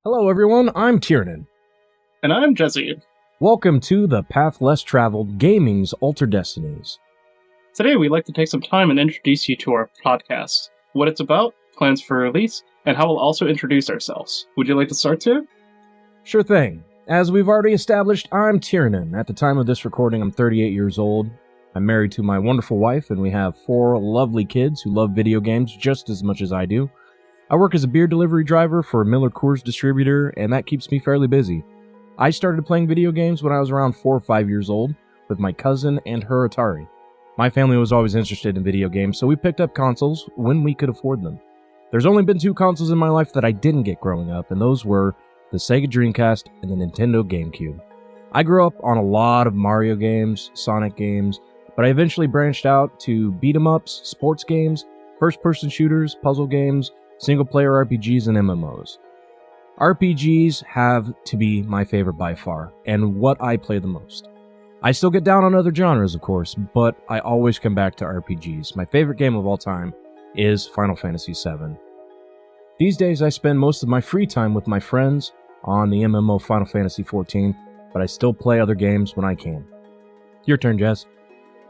Hello everyone, I'm Tieranen. And I'm Jezzy. Welcome to the Path Less Traveled Gaming's Altered Destinies. Today we'd like to take some time and introduce you to our podcast, what it's about, plans for release, and how we'll also introduce ourselves. Would you like to start too? Sure thing. As we've already established, I'm Tieranen. At the time of this recording, I'm 38 years old. I'm married to my wonderful wife, and we have 4 lovely kids who love video games just as much as I do. I work as a beer delivery driver for a Miller Coors distributor, and that keeps me fairly busy. I started playing video games when I was around 4 or 5 years old, with my cousin and her Atari. My family was always interested in video games, so we picked up consoles when we could afford them. There's only been 2 consoles in my life that I didn't get growing up, and those were the Sega Dreamcast and the Nintendo GameCube. I grew up on a lot of Mario games, Sonic games, but I eventually branched out to beat-em-ups, sports games, first-person shooters, puzzle games, single-player RPGs, and MMOs. RPGs have to be my favorite by far, and what I play the most. I still get down on other genres, of course, but I always come back to RPGs. My favorite game of all time is Final Fantasy VII. These days, I spend most of my free time with my friends on the MMO Final Fantasy XIV, but I still play other games when I can. Your turn, Jess.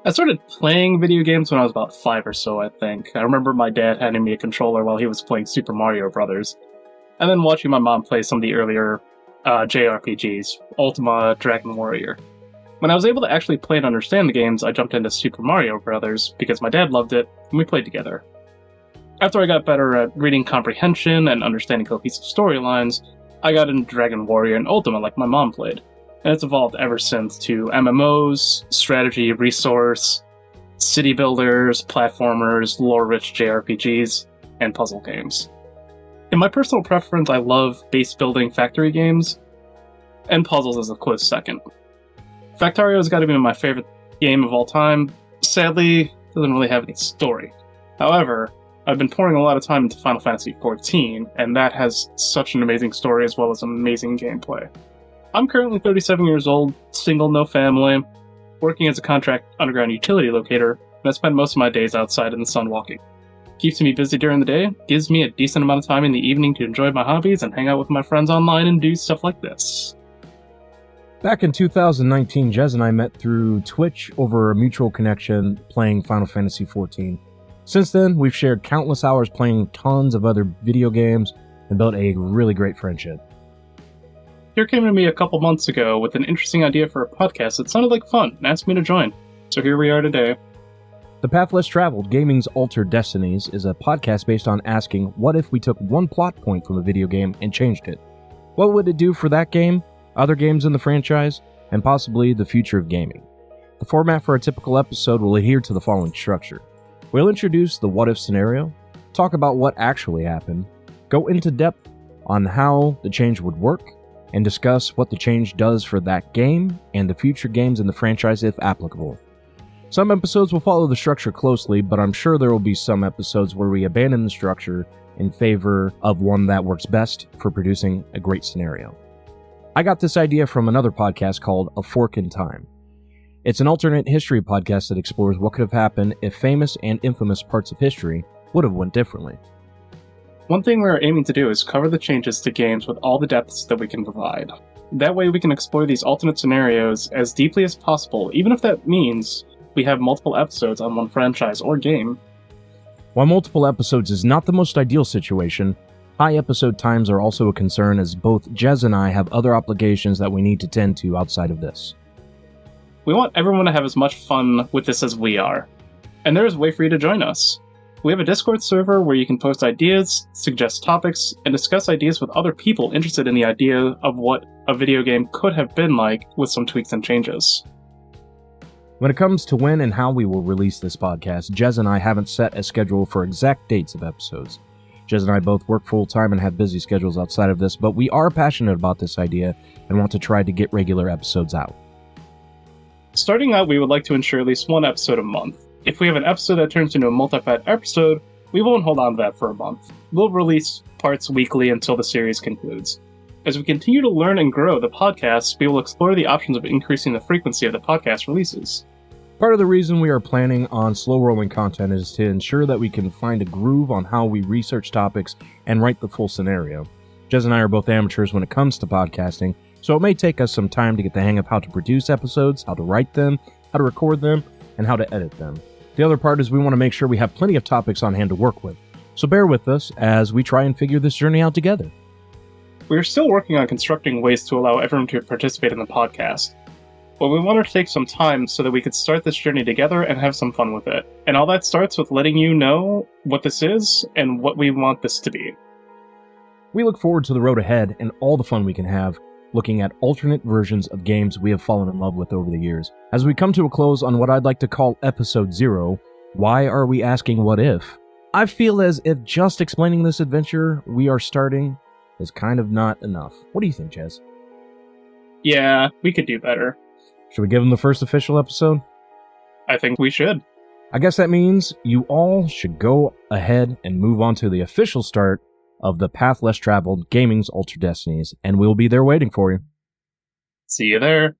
I started playing video games when I was about 5 or so, I think. I remember my dad handing me a controller while he was playing Super Mario Brothers, and then watching my mom play some of the earlier JRPGs, Ultima, Dragon Warrior. When I was able to actually play and understand the games, I jumped into Super Mario Brothers because my dad loved it, and we played together. After I got better at reading comprehension and understanding cohesive storylines, I got into Dragon Warrior and Ultima like my mom played. And it's evolved ever since to MMOs, strategy, resource, city builders, platformers, lore-rich JRPGs, and puzzle games. In my personal preference, I love base-building factory games, and puzzles is a close second. Factario's got to be my favorite game of all time. Sadly, it doesn't really have any story. However, I've been pouring a lot of time into Final Fantasy XIV, and that has such an amazing story as well as amazing gameplay. I'm currently 37 years old, single, no family, working as a contract underground utility locator, and I spend most of my days outside in the sun walking. Keeps me busy during the day, gives me a decent amount of time in the evening to enjoy my hobbies and hang out with my friends online and do stuff like this. Back in 2019, Jez and I met through Twitch over a mutual connection playing Final Fantasy XIV. Since then, we've shared countless hours playing tons of other video games and built a really great friendship. Here came to me a couple months ago with an interesting idea for a podcast that sounded like fun and asked me to join. So here we are today. The Path Less Traveled Gaming's Altered Destinies is a podcast based on asking, what if we took one plot point from a video game and changed it? What would it do for that game, other games in the franchise, and possibly the future of gaming? The format for a typical episode will adhere to the following structure. We'll introduce the what if scenario, talk about what actually happened, go into depth on how the change would work, and discuss what the change does for that game and the future games in the franchise if applicable. Some episodes will follow the structure closely, but I'm sure there will be some episodes where we abandon the structure in favor of one that works best for producing a great scenario. I got this idea from another podcast called A Fork in Time. It's an alternate history podcast that explores what could have happened if famous and infamous parts of history would have went differently. One thing we're aiming to do is cover the changes to games with all the depths that we can provide. That way we can explore these alternate scenarios as deeply as possible, even if that means we have multiple episodes on one franchise or game. While multiple episodes is not the most ideal situation, high episode times are also a concern as both Jez and I have other obligations that we need to tend to outside of this. We want everyone to have as much fun with this as we are, and there is a way for you to join us. We have a Discord server where you can post ideas, suggest topics, and discuss ideas with other people interested in the idea of what a video game could have been like with some tweaks and changes. When it comes to when and how we will release this podcast, Jez and I haven't set a schedule for exact dates of episodes. Jez and I both work full-time and have busy schedules outside of this, but we are passionate about this idea and want to try to get regular episodes out. Starting out, we would like to ensure at least one episode a month. If we have an episode that turns into a multi-part episode, we won't hold on to that for a month. We'll release parts weekly until the series concludes. As we continue to learn and grow the podcast, we will explore the options of increasing the frequency of the podcast releases. Part of the reason we are planning on slow-rolling content is to ensure that we can find a groove on how we research topics and write the full scenario. Jez and I are both amateurs when it comes to podcasting, so it may take us some time to get the hang of how to produce episodes, how to write them, how to record them, and how to edit them. The other part is we want to make sure we have plenty of topics on hand to work with, so bear with us as we try and figure this journey out together. We're still working on constructing ways to allow everyone to participate in the podcast, but we wanted to take some time so that we could start this journey together and have some fun with it. And all that starts with letting you know what this is and what we want this to be. We look forward to the road ahead and all the fun we can have looking at alternate versions of games we have fallen in love with over the years. As we come to a close on what I'd like to call Episode 0, why are we asking what if? I feel as if just explaining this adventure we are starting is kind of not enough. What do you think, Jez? Yeah, we could do better. Should we give them the first official episode? I think we should. I guess that means you all should go ahead and move on to the official start of the Path Less Traveled Gaming's Altered Destinies, and we'll be there waiting for you. See you there.